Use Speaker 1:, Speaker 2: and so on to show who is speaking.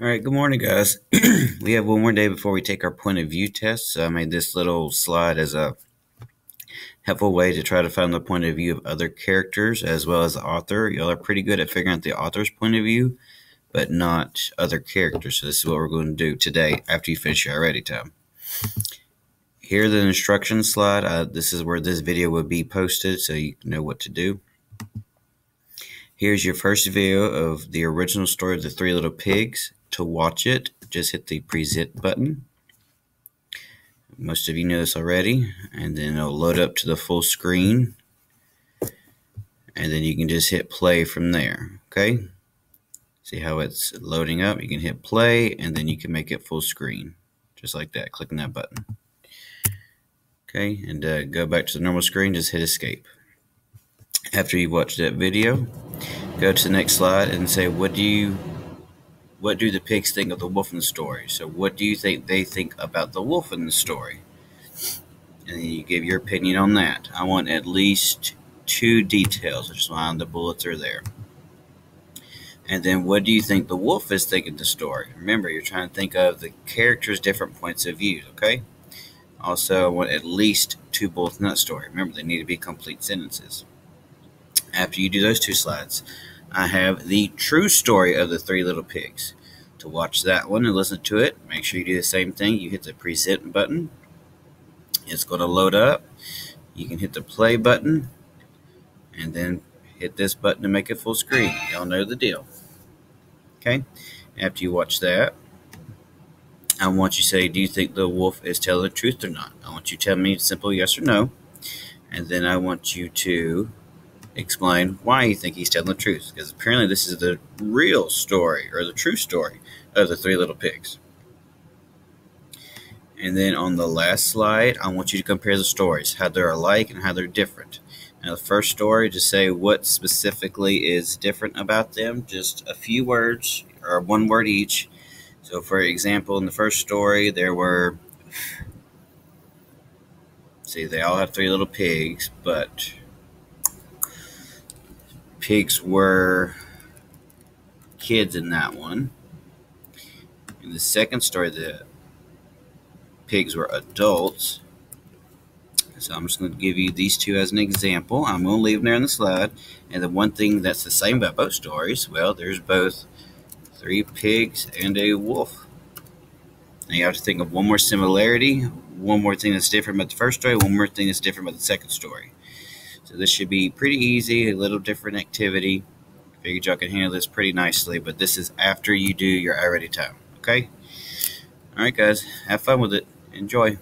Speaker 1: All right, good morning, guys. We have one more day before we take our point of view test. So I made this little slide as a helpful way to try to find the point of view of other characters as well as the author. Y'all are pretty good at figuring out the author's point of view, but not other characters. So this is what we're going to do today after you finish your already time. Here's the instruction slide. This is where this video will be posted so you know what to do. Here's your first video of the original story of the Three Little Pigs. To watch it, just hit the present button. Most of you know this already, and then it'll load up to the full screen, and then you can just hit play from there. Okay, see how it's loading up? You can hit play, and then you can make it full screen, just like that, clicking that button. Okay, and go back to the normal screen, just hit escape. After you've watched that video, go to the next slide and say, what do the pigs think of the wolf in the story? So what do you think they think about the wolf in the story? And then you give your opinion on that. I want at least 2 details, which is why the bullets are there. And then what do you think the wolf is thinking of the story? Remember, you're trying to think of the characters' different points of view, okay? Also, I want at least 2 bullets in that story. Remember, they need to be complete sentences. After you do those 2 slides, I have the true story of the Three Little Pigs. To watch that one and listen to it, make sure you do the same thing. You hit the present button. It's going to load up. You can hit the play button and then hit this button to make it full screen. Y'all know the deal. Okay? After you watch that, I want you to say, do you think the wolf is telling the truth or not? I want you to tell me simple yes or no. And then I want you to explain why you think he's telling the truth. Because apparently this is the real story, or the true story, of the Three Little Pigs. And then on the last slide, I want you to compare the stories, how they're alike and how they're different. Now, the first story, just say what specifically is different about them. Just a few words, or 1 word each. So, for example, in the first story, there were, see, they all have 3 little pigs, but pigs were kids in that one. In the second story, the pigs were adults. So I'm just going to give you these 2 as an example. I'm going to leave them there on the slide. And the one thing that's the same about both stories, well, there's both 3 pigs and a wolf. Now you have to think of one more similarity, one more thing that's different about the first story, one more thing that's different about the second story. So this should be pretty easy, a little different activity. Figured y'all can handle this pretty nicely, but this is after you do your already time, okay? All right, guys, have fun with it. Enjoy.